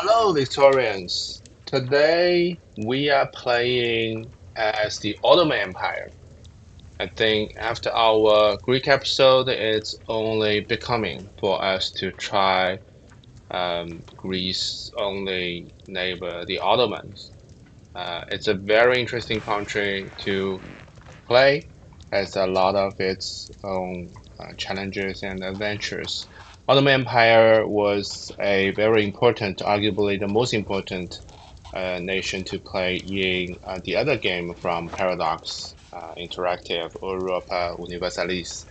Hello, Victorians. Today we are playing as the Ottoman Empire. I think after our Greek episode, it's only becoming for us to try Greece's only neighbor, the Ottomans. It's a very interesting country to play, has a lot of its own challenges and adventures. Ottoman Empire was a very important, arguably the most important nation to play in the other game from Paradox Interactive, Europa Universalis,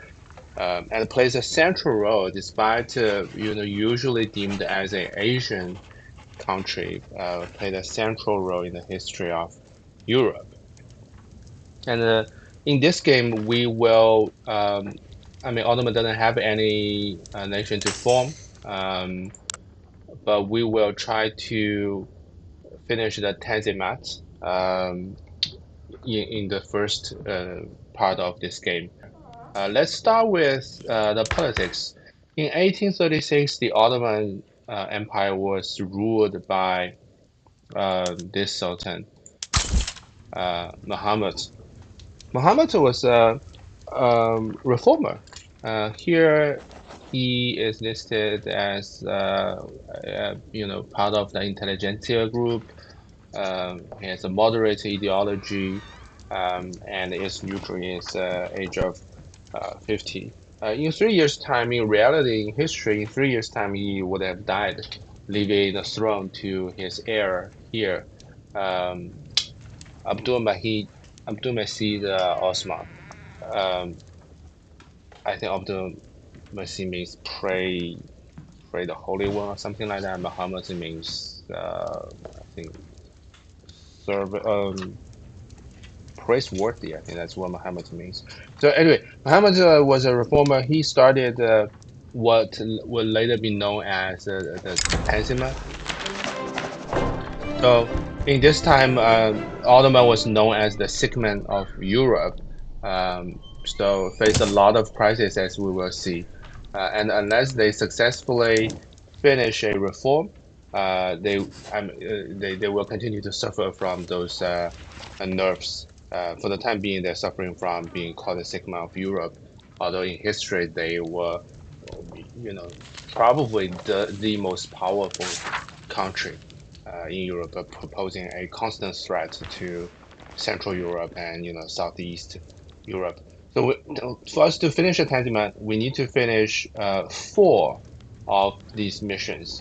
and plays a central role despite usually deemed as an Asian country, played a central role in the history of Europe. And in this game, we will. I mean, Ottoman doesn't have any nation to form, um, but we will try to finish the Tanzimut in the first part of this game. Let's start with the politics. In 1836, the Ottoman Empire was ruled by this Sultan, Muhammad. Muhammad was a reformer. Here, he is listed as part of the intelligentsia group. He has a moderate ideology, and is neutral in his age of 50. In 3 years' time, in reality, in history, in 3 years' time, he would have died, leaving the throne to his heir here, um, Abdul Mahid, Abdul Masih Osman. Um, I think Abdul Masih means pray the Holy One or something like that. Muhammad means I think serve praiseworthy. I think that's what Muhammad means. So anyway, Muhammad was a reformer. He started what would later be known as the Tanzimat. So in this time, Ottoman was known as the sick man of Europe. So faced a lot of crises, as we will see. And unless they successfully finish a reform, they will continue to suffer from those nerves. For the time being, they're suffering from being called the sick man of Europe. Although in history they were, you know, probably the most powerful country in Europe, posing a constant threat to Central Europe and Southeast Europe. So for us to finish the Tanzimat, we need to finish four of these missions.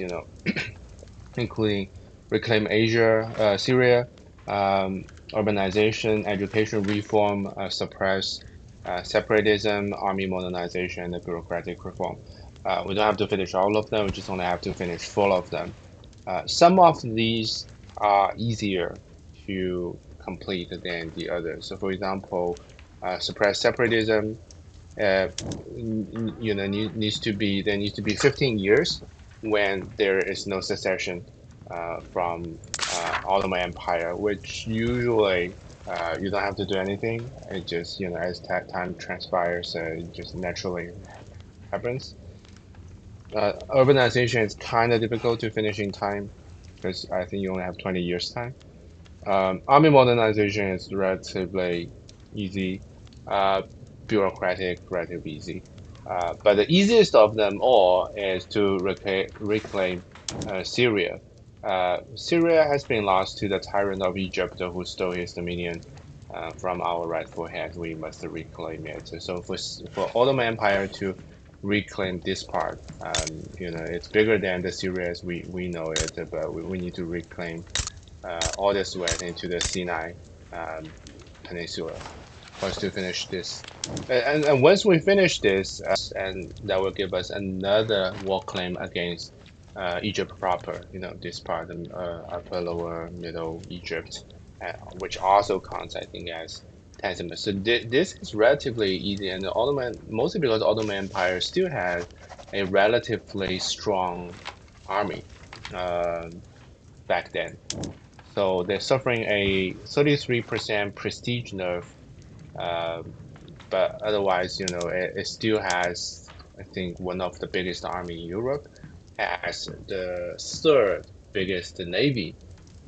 Including reclaim Asia, Syria, urbanization, education reform, suppress separatism, army modernization, and bureaucratic reform. We don't have to finish all of them, we just only have to finish four of them. Some of these are easier to complete than the others. So, for example, suppress separatism, needs to be there needs to be 15 years when there is no secession from Ottoman Empire, which usually you don't have to do anything. It just as time transpires, it just naturally happens. Urbanization is kind of difficult to finish in time because I think you only have 20 years time. Army modernization is relatively easy, uh, bureaucratic, relatively easy. But the easiest of them all is to reclaim Syria. Syria has been lost to the tyrant of Egypt who stole his dominion from our rightful head. We must reclaim it. So for Ottoman Empire to reclaim this part, it's bigger than the Syria as we know it, but we need to reclaim all this way into the Sinai Peninsula for us to finish this. And once we finish this, and that will give us another war claim against Egypt proper, this part, upper, lower, middle Egypt, which also counts, I think, as Tanzania. So this is relatively easy, and the Ottoman, mostly because the Ottoman Empire still has a relatively strong army back then. So they're suffering a 33% prestige nerf, uh, but otherwise, it still has, I think, one of the biggest army in Europe, has the third. biggest navy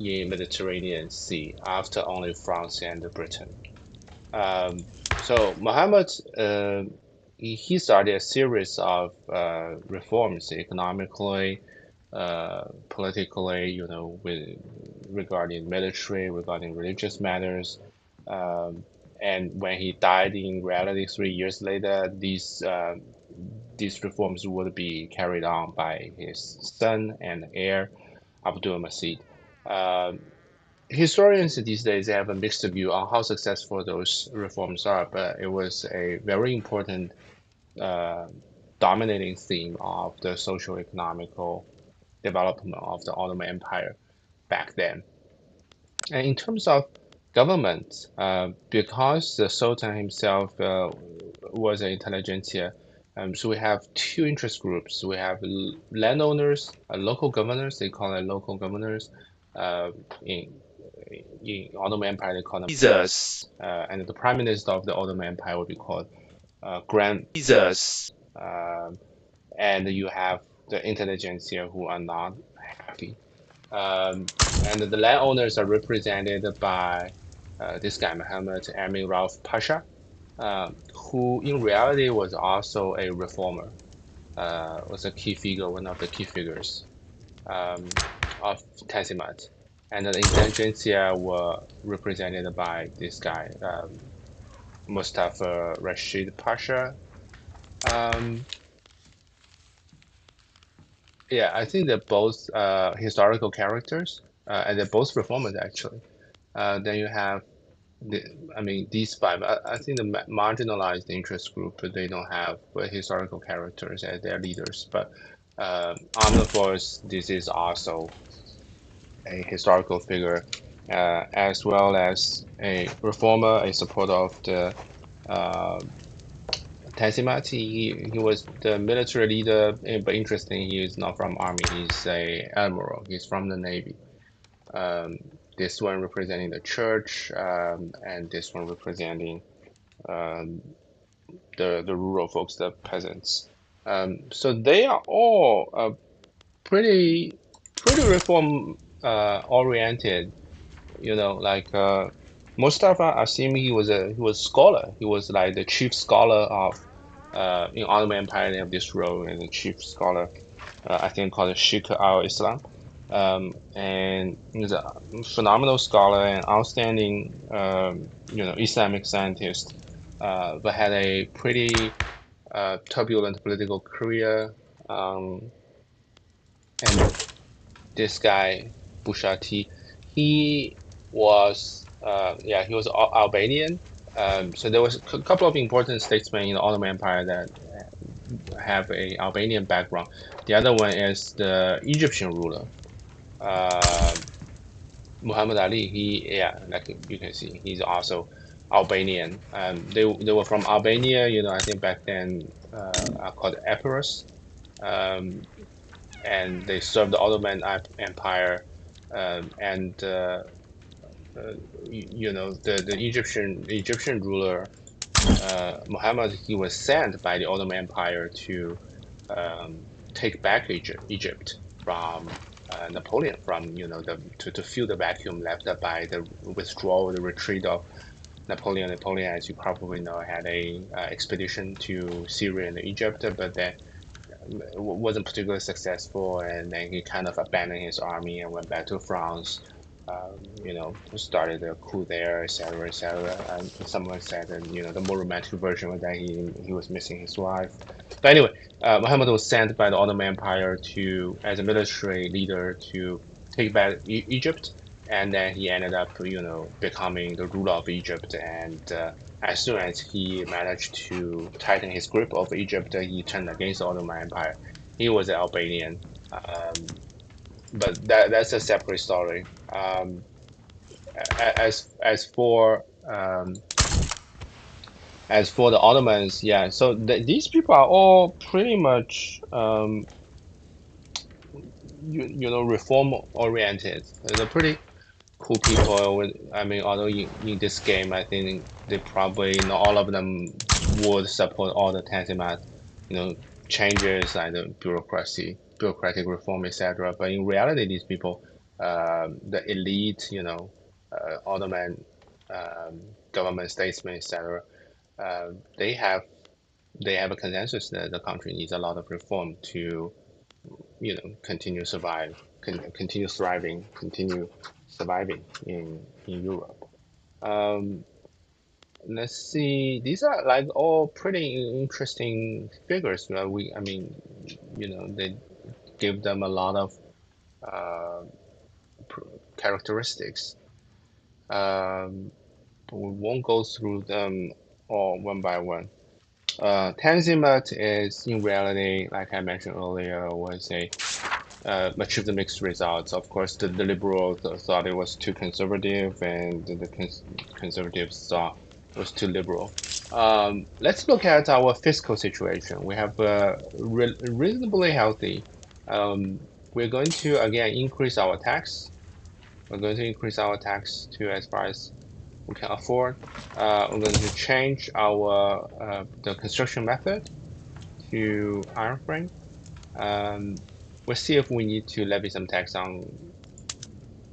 in Mediterranean Sea after only France and Britain. Um, so Muhammad, he started a series of reforms economically, politically, regarding military, regarding religious matters. Um, and when he died, in reality, 3 years later, these reforms would be carried on by his son and heir, Abdul Masih. Um, Historians these days have a mixed view on how successful those reforms are, but it was a very important uh, dominating theme of the social economical development of the Ottoman Empire back then. And in terms of government, because the Sultan himself was an intelligentsia, so we have two interest groups. We have landowners, local governors, they call it local governors. Uh, in, in Ottoman Empire, they call them Jesus, and the prime minister of the Ottoman Empire would be called Grand Vizier. Jesus, Um, and you have the intelligentsia who are not happy. And the landowners are represented by this guy, Muhammad Amin Rauf Pasha, who in reality was also a reformer, was a key figure, one of the key figures of Tanzimut. And the intelligentsia were represented by this guy, Mustafa Rashid Pasha. Um, yeah, I think they're both historical characters, and they're both reformers actually. Then you have the, I mean, these five. I think the marginalized interest group, they don't have historical characters as their leaders. But Armed Force, this is also a historical figure, as well as a reformer, a supporter of the uh, Tanzimat. He was the military leader, but interesting, he is not from army. He's a admiral. He's from the navy. Um, this one representing the church, and this one representing um, the rural folks, the peasants. So they are all pretty reform oriented. Like Mustafa Asim, he was scholar. He was like the chief scholar of in Ottoman Empire. They have this role and the chief scholar. I think called Sheikh al-Islam. And he's a phenomenal scholar and outstanding, Islamic scientist, but had a pretty turbulent political career. Um, and this guy, Bushati, he he was Albanian. So there was a couple of important statesmen in the Ottoman Empire that have a Albanian background. The other one is the Egyptian ruler, uh, Muhammad Ali. Like you can see, he's also Albanian. They were from Albania. I think back then are called Epirus. Um, and they served the Ottoman Empire, and the Egyptian ruler Muhammad, he was sent by the Ottoman Empire to um, take back Egypt from Napoleon, from to fill the vacuum left by the withdrawal, the retreat of Napoleon. Napoleon, as you probably know, had a expedition to Syria and Egypt, but then wasn't particularly successful, and then he kind of abandoned his army and went back to France. Started a coup there, etc., etc. And someone said that the more romantic version was that he was missing his wife. But anyway, Muhammad was sent by the Ottoman Empire to as a military leader to take back Egypt, and then he ended up becoming the ruler of Egypt. And as soon as he managed to tighten his grip of Egypt, he turned against the Ottoman Empire. He was an Albanian, but that's a separate story. As for the Ottomans, yeah. So these people are all pretty much reform oriented. They're pretty cool people. I mean, although in this game, I think they probably not all of them would support all the Tanzimat, changes like the bureaucracy. bureaucratic reform, etc. But in reality, these people, the elite, Ottoman government, statesmen, etc., uh, they have they have a consensus that the country needs a lot of reform to, continue continue thriving, continue surviving in Europe. Um, let's see. These are like all pretty interesting figures. I mean, they give them a lot of uh, characteristics. Um, but we won't go through them all one by one. Tanzimut is in reality, like I mentioned earlier, was a achieved mixed results. Of course, the liberals thought it was too conservative, and the conservatives thought it was too liberal. Let's look at our fiscal situation. We have reasonably healthy. Um, we're going to again increase our tax. We're going to increase our tax to as far as we can afford. We're going to change our the construction method to iron frame. Um, we'll see if we need to levy some tax on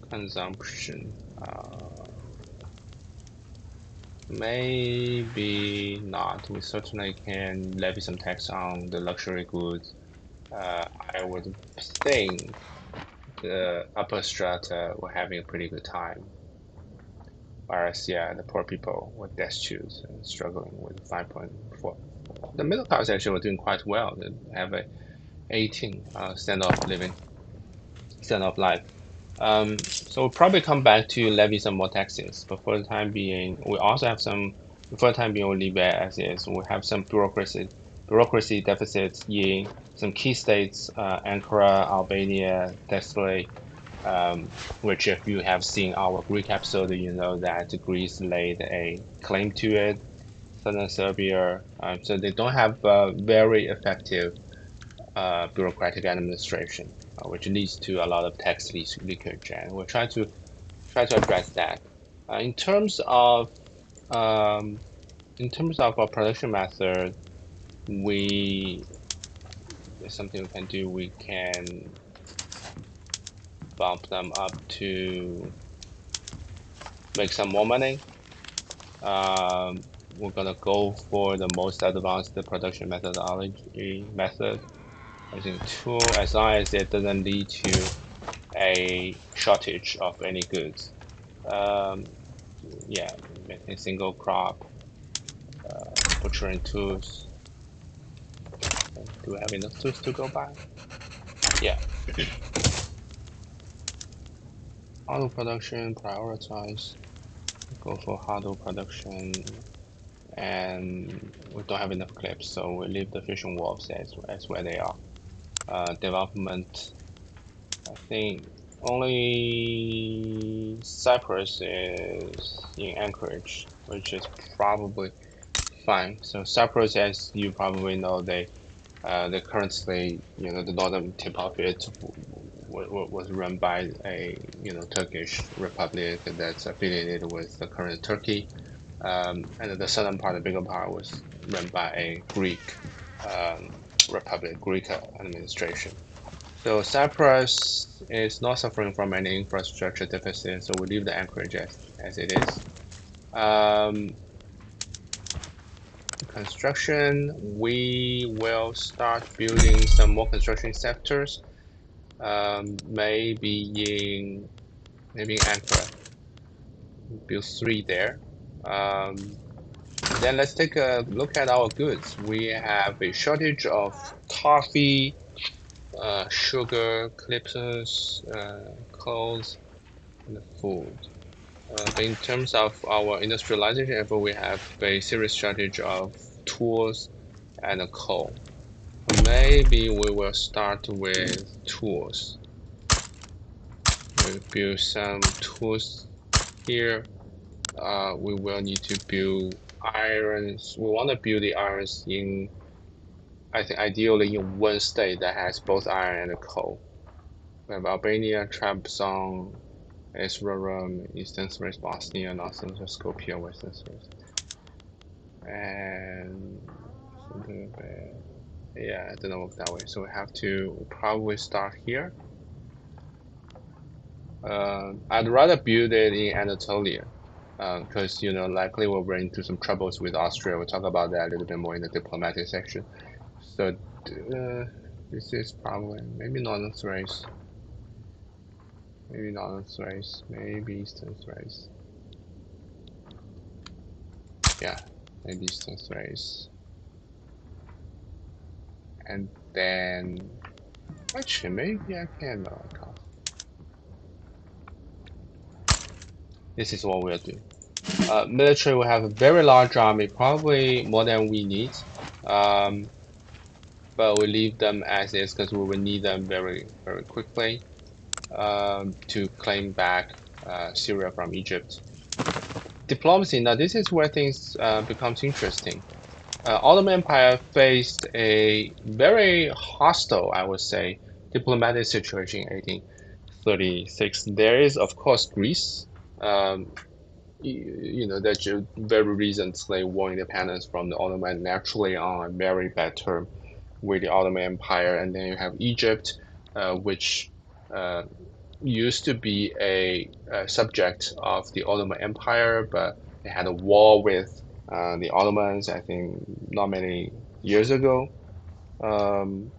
consumption. Maybe not. We certainly can levy some tax on the luxury goods. I would think the upper strata were having a pretty good time. Whereas, yeah, the poor people were destitute and struggling with 5.4. The middle class actually were doing quite well. They have a 18 standard of life. So we'll probably come back to levy some more taxes, but for the time being, we also have some. For the time being, we'll leave it as is. We have some bureaucracy deficits in some key states, Ankara, Albania, Thessaly, which if you have seen our Greek episode, you know that Greece laid a claim to it. Southern Serbia, so they don't have very effective bureaucratic administration, which leads to a lot of tax leakage, and we'll try to address that. Uh, in terms of um, in terms of our production method, we there's something we can do. We can bump them up to make some more money. We're gonna go for the most advanced production methodology method. I think tool, as long as it doesn't lead to a shortage of any goods. Um, yeah, making single crop, butchering tools. Do we have enough tools to go by? Yeah. Auto production, prioritize, go for hardware production, and we don't have enough clips, so we leave the fishing wharves as where they are. Development, I think only Cyprus is in Anchorage, which is probably fine. So Cyprus, as you probably know, they currently, the northern tip of it was run by a, Turkish republic that's affiliated with the current Turkey. And the southern part, the bigger part, was run by a Greek um, republic, Greek administration. So Cyprus is not suffering from any infrastructure deficit, so we leave the Anchorage as it is. Um, construction, we will start building some more construction sectors, maybe in Ankara, build 3 there. Um, then let's take a look at our goods. We have a shortage of coffee, sugar, clippers, clothes, and food. But in terms of our industrialization effort, we have a serious shortage of tools and coal. Maybe we will start with tools. We build some tools here. We will need to build irons. We want to build the irons in, I think, ideally in one state that has both iron and coal. We have Albania, Trabzon, Erzurum, Eastern Thrace, Bosnia, Northern Skopje, Western Thrace, and something like that. Yeah, it didn't work that way. So we have to probably start here. I'd rather build it in Anatolia, because likely we'll run into some troubles with Austria. We'll talk about that a little bit more in the diplomatic section. So this is probably maybe Northern Thrace, maybe Eastern Thrace. Yeah, maybe Eastern Thrace, and then actually maybe I can. No, I can't. This is what we'll do. Military will have a very large army, probably more than we need. Um, but we leave them as is because we will need them very, very quickly to claim back Syria from Egypt. Diplomacy, now this is where things becomes interesting. Ottoman Empire faced a very hostile, I would say, diplomatic situation in 1836. There is, of course, Greece. Um, that very recently won independence from the Ottoman, naturally on a very bad term with the Ottoman Empire. And then you have Egypt, which uh, used to be a subject of the Ottoman Empire, but they had a war with the Ottomans, I think, not many years ago. Um,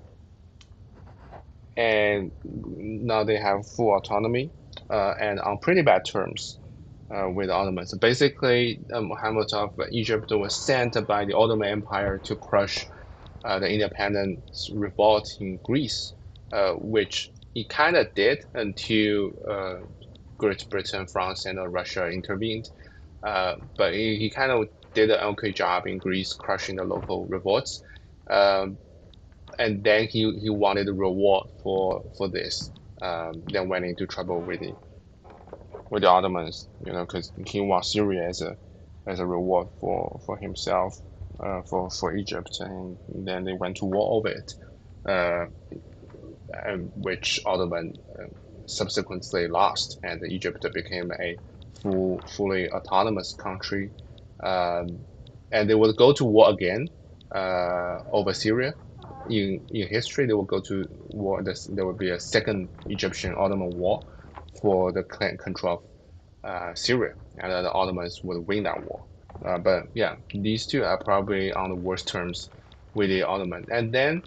and now they have full autonomy and on pretty bad terms with the Ottomans. So basically, Muhammad of Egypt was sent by the Ottoman Empire to crush the independence revolt in Greece, which he kind of did until Great Britain, France, and Russia intervened. But he kind of did an okay job in Greece, crushing the local revolts. Um, and then he wanted a reward for this. Then went into trouble with the Ottomans, because he wants Syria as a reward for himself, for Egypt, and then they went to war over it, uh, which Ottoman subsequently lost, and Egypt became a fully autonomous country, um, and they would go to war again over Syria. In history, they will go to war. There will be a second Egyptian Ottoman war for the control of Syria, and the Ottomans would win that war. But yeah, these two are probably on the worst terms with the Ottoman. And then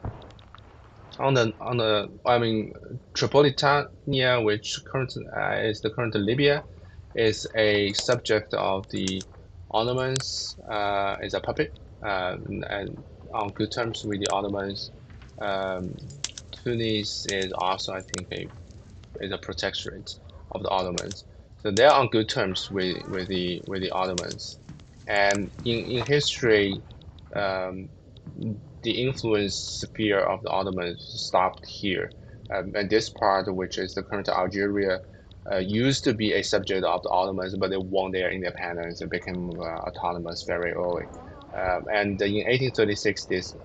I mean, Tripolitania, which is the current Libya, is a subject of the Ottomans, is a puppet, and on good terms with the Ottomans. Um, Tunis is also, I think, is a protectorate of the Ottomans. So they're on good terms with the Ottomans. And in history, um, the influence sphere of the Ottomans stopped here. And this part, which is the current Algeria, used to be a subject of the Ottomans, but they won their independence and became autonomous very early. And in 1836,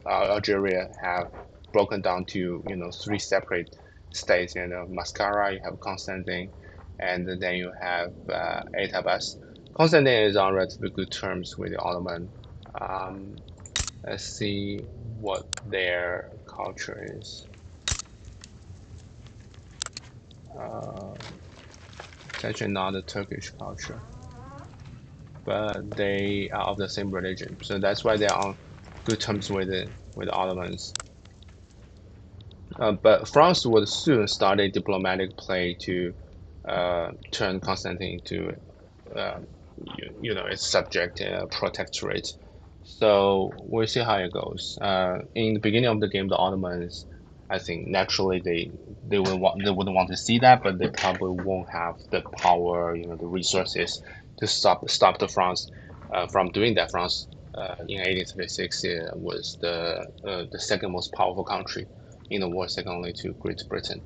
Algeria have broken down to three separate states. Mascara, you have Constantine, and then you have Atabas. Constantine is on relatively good terms with the Ottoman. Um, let's see what their culture is. Uh, it's actually not a Turkish culture, but they are of the same religion, so that's why they're on good terms with the Ottomans. But France would soon start a diplomatic play to turn Constantine into uh, its subject protectorate. So we'll see how it goes. In the beginning of the game, the Ottomans, I think naturally they wouldn't want to see that, but they probably won't have the power, the resources to stop the France from doing that. France in 1836 was the second most powerful country in the world, second only to Great Britain.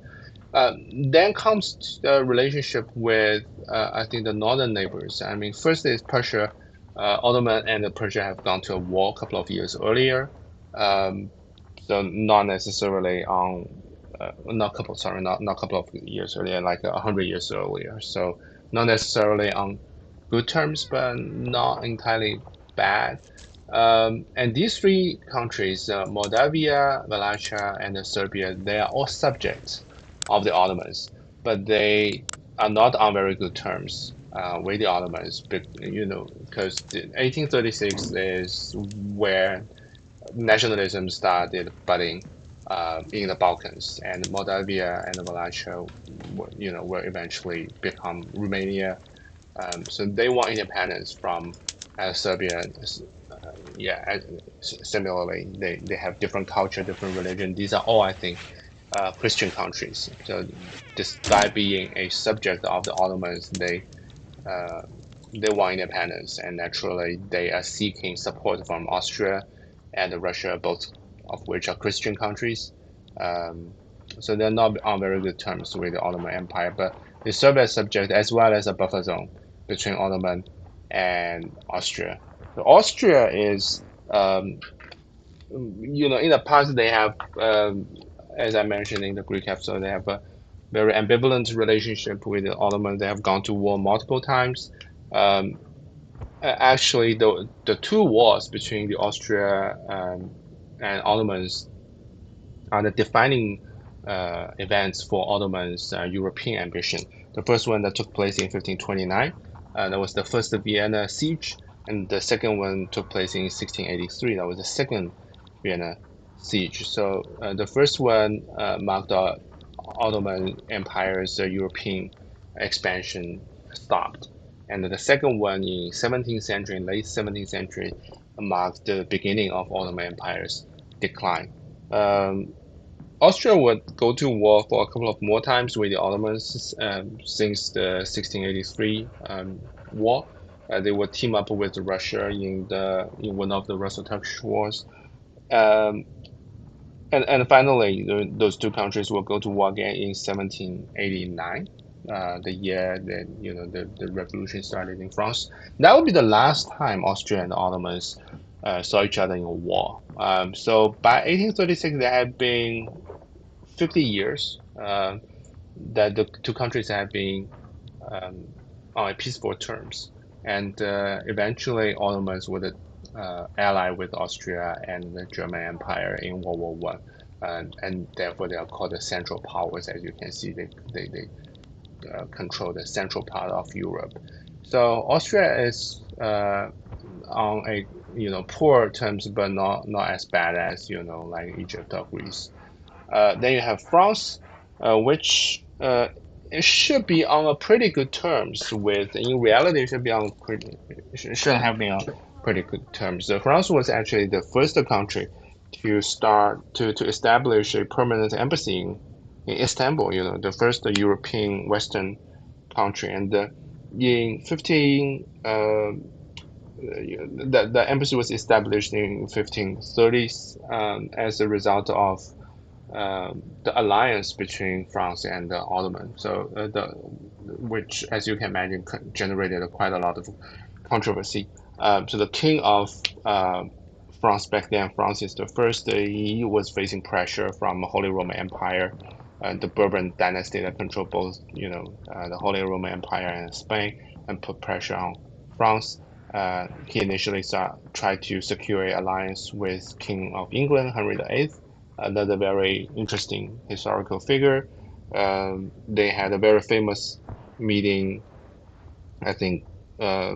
Then comes the relationship with, I think, the northern neighbors. I mean, first is Persia. Ottoman and Persia have gone to a war a couple of years earlier. Um, so not necessarily on, not couple of years earlier, like 100 years earlier. So not necessarily on good terms, but not entirely bad. And these three countries, Moldavia, Wallachia, and Serbia, they are all subjects of the Ottomans, but they are not on very good terms with the Ottomans. But because 1836 is where nationalism started budding in the Balkans, and Moldavia and Wallachia, will eventually become Romania. So they want independence from Serbia. Yeah, similarly, they have different culture, different religion. These are all, I think, Christian countries. So despite being a subject of the Ottomans, uh, they want independence, and naturally they are seeking support from Austria and Russia, both of which are Christian countries. Um, so they're not on very good terms with the Ottoman Empire, but they serve as subject as well as a buffer zone between Ottoman and Austria. So Austria is, in the past they have, as I mentioned in the Greek episode, they have a very ambivalent relationship with the Ottoman. They have gone to war multiple times. Um, Actually, the two wars between the Austria and Ottomans are the defining events for Ottoman's European ambition. The first one that took place in 1529, that was the first Vienna siege, and the second one took place in 1683. That was the second Vienna siege. So the first one marked the Ottoman Empire's European expansion stopped, and the second one in 17th century, late 17th century, marked the beginning of Ottoman Empire's decline. Um, Austria would go to war for a couple of more times with the Ottomans since the 1683 war. They would team up with Russia in one of the Russo-Turkish wars. Um, and finally, those two countries will go to war again in 1789, the year that the revolution started in France. That would be the last time Austria and the Ottomans saw each other in a war. So by 1836, there had been 50 years that the two countries have been um, on a peaceful terms. And eventually, Ottomans would ally with Austria and the German Empire in World War One, and therefore they are called the Central Powers. As you can see, they control the central part of Europe. So Austria is on a poor terms, but not as bad as like Egypt or Greece. Then you have France, which it should be on a pretty good terms with. In reality, it should be on pretty, should have been on pretty good terms. So France was actually the first country to start to establish a permanent embassy in Istanbul. The first European Western country, and in 15. The embassy was established in 1530s as a result of the alliance between France and the Ottoman. So which, as you can imagine, generated quite a lot of controversy. So the king of France back then, Francis the First, he was facing pressure from Holy Roman Empire, the Bourbon dynasty that controlled both, the Holy Roman Empire and Spain, and put pressure on France. He initially tried to secure an alliance with King of England, Henry VIII, another very interesting historical figure. They had a very famous meeting, I think, uh,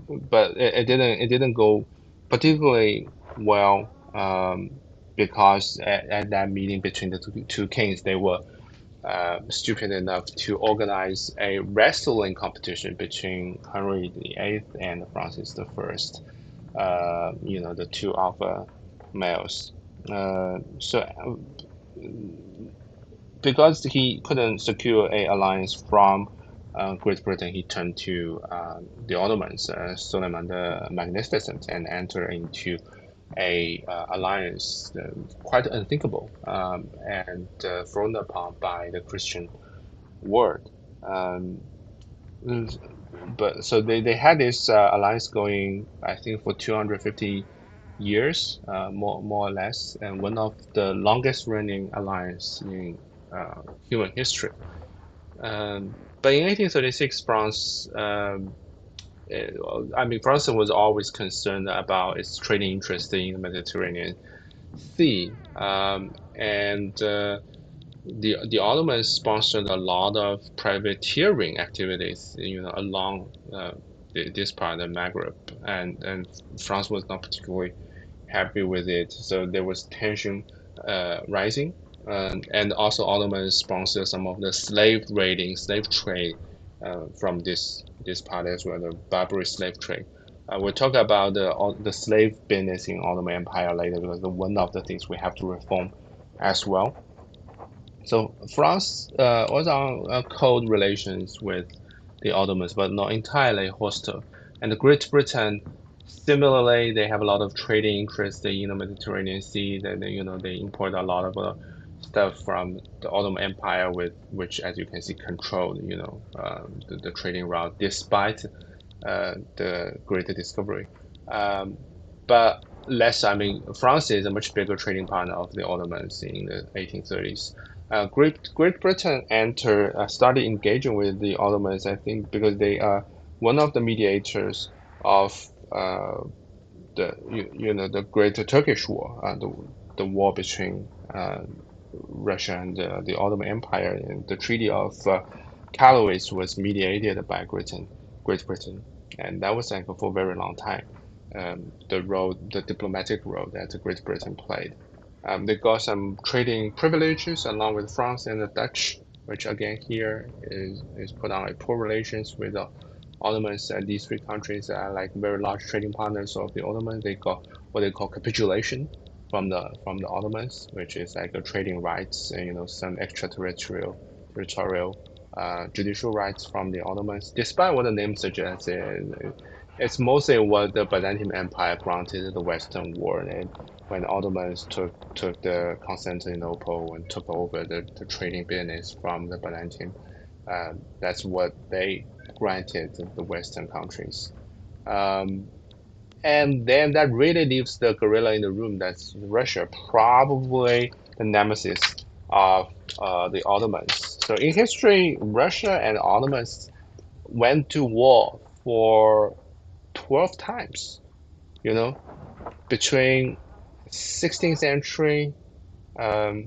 but it didn't go particularly well because at that meeting between the two kings, they were stupid enough to organize a wrestling competition between Henry VIII and Francis the First. The two alpha males. So because he couldn't secure a alliance from Great Britain, he turned to the Ottomans, Suleiman the Magnificent, and entered into a alliance quite unthinkable and frowned upon by the Christian world. Um, but so they had this alliance going, I think, for 250 years, more or less, and one of the longest running alliance in human history. But in 1836, France I mean, France was always concerned about its trading interest in the Mediterranean Sea, and the Ottomans sponsored a lot of privateering activities, along this part of Maghreb, and France was not particularly happy with it. So there was tension rising, and also Ottomans sponsored some of the slave raiding, slave trade from this part as well, the Barbary slave trade. We'll talk about the slave business in Ottoman Empire later because one of the things we have to reform as well. So France was on cold relations with the Ottomans, but not entirely hostile. And Great Britain, similarly, they have a lot of trading interest in the Mediterranean Sea. They import a lot of stuff from the Ottoman Empire, with which, as you can see, controlled the trading route, despite the Great Discovery. Um, but less, I mean, France is a much bigger trading partner of the Ottomans in the 1830s. Great Britain started engaging with the Ottomans, I think, because they are one of the mediators of the Great Turkish War, the war between Russia and the Ottoman Empire. And the Treaty of Callaway was mediated by Great Britain, and that was like for a very long time. The diplomatic role that Great Britain played. They got some trading privileges along with France and the Dutch, which again here is put on like poor relations with the Ottomans. And these three countries are like very large trading partners of the Ottomans. They got what they call capitulation from the Ottomans, which is like a trading rights and some extraterritorial territorial judicial rights from the Ottomans. Despite what the name suggests, it's mostly what the Byzantine Empire granted the Western world. And when the Ottomans took the Constantinople and took over the trading business from the Byzantine, that's what they granted the Western countries. Um, and then that really leaves the gorilla in the room. That's Russia, probably the nemesis of the Ottomans. So in history, Russia and Ottomans went to war for 12 times, you know, between 16th century, um,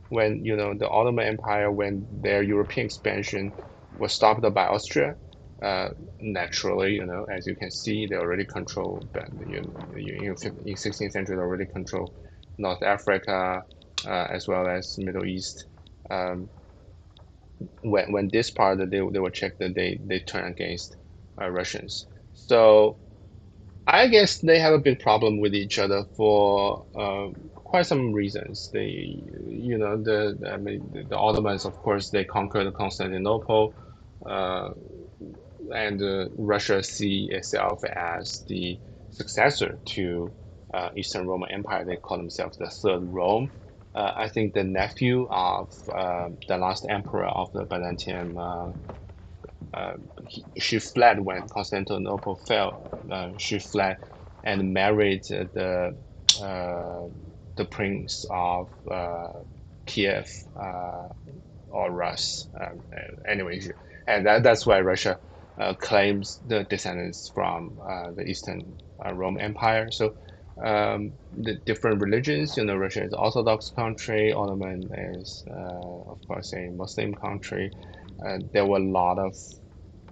when the Ottoman Empire, when their European expansion was stopped by Austria. Naturally, as you can see, they already control, in 16th century, they already control North Africa, as well as Middle East. Um, when this part they were checked, that they turn against Russians. So I guess they have a big problem with each other for quite some reasons. I mean, the Ottomans, of course, they conquered Constantinople, uh, and Russia see itself as the successor to Eastern Roman Empire. They call themselves the Third Rome. I think the nephew of the last emperor of the Byzantium, uh, she fled when Constantinople fell. She fled and married uh, the prince of Kiev, or Rus. Anyway, and that's why Russia claims the descendants from the Eastern Roman Empire. So the different religions, Russia is Orthodox country, Ottoman is, of course, a Muslim country. There were a lot of,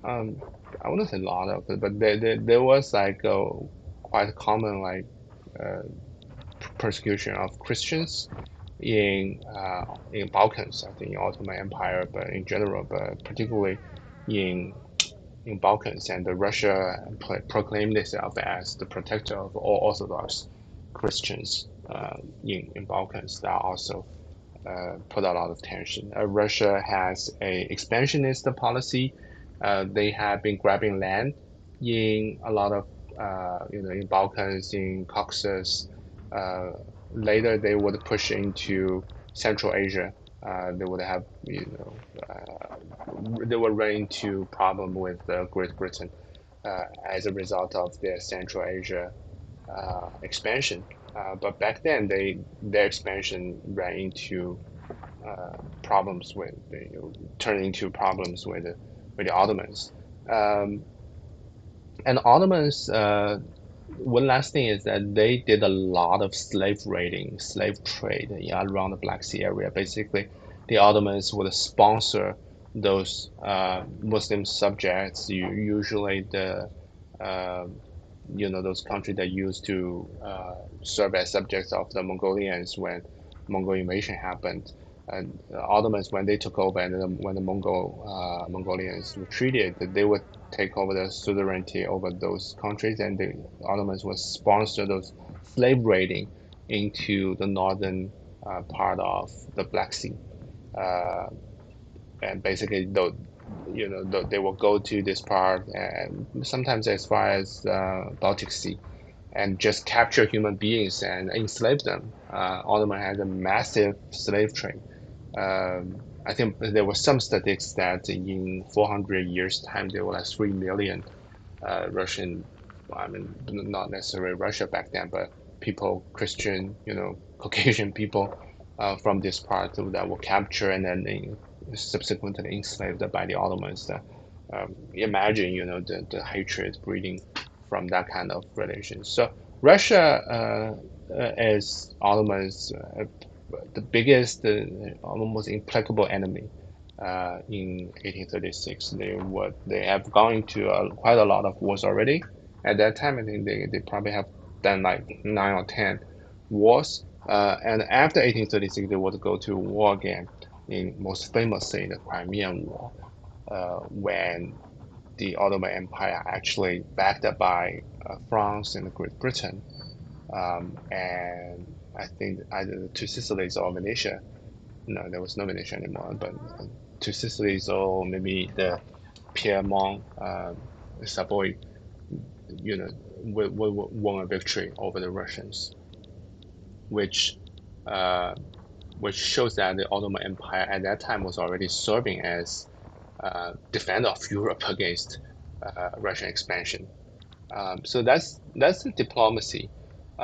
um, I wouldn't say a lot of it, but there was like a quite common like uh, persecution of Christians in Balkans, I think in Ottoman Empire, but in general, but particularly in Balkans, and Russia proclaimed itself as the protector of all Orthodox Christians in Balkans. That also put a lot of tension. Russia has a expansionist policy. They have been grabbing land in a lot of in Balkans, in Caucasus. Uh, Later, they would push into Central Asia. They would have they were run into problem with Great Britain as a result of their Central Asia expansion. But back then, their expansion ran into problems with turned into problems with the Ottomans. Um, And Ottomans, one last thing is that they did a lot of slave raiding, slave trade, yeah, around the Black Sea area. Basically, the Ottomans would sponsor those Muslim subjects, usually the uh, those countries that used to serve as subjects of the Mongolians when Mongol invasion happened. And the Ottomans, when they took over, and then when the Mongolians retreated, they would take over the suzerainty over those countries, and the Ottomans would sponsor those slave raiding into the northern part of the Black Sea. Uh, and basically, though, they will go to this part and sometimes as far as Baltic Sea and just capture human beings and enslave them. Ottoman had a massive slave trade. I think there were some statistics that in 400 years' time, there were like 3 million Russian, I mean, not necessarily Russia back then, but people, Christian, Caucasian people from this part that were captured and then subsequently enslaved by the Ottomans. Imagine, the hatred breeding from that kind of relation. So Russia, as Ottomans, the biggest, almost implacable enemy in 1836. They have gone into quite a lot of wars already. At that time, I think they probably have done like 9 or 10 wars. And after 1836, they would go to war again. In most famously the Crimean War, when the Ottoman Empire actually backed up by France and Great Britain, and I think either the two Sicilies or Venetia. No, there was no Venetia anymore, but two Sicilies or maybe the Piedmont, Savoy, won a victory over the Russians, which uh, which shows that the Ottoman Empire at that time was already serving as defender of Europe against Russian expansion. So that's the diplomacy.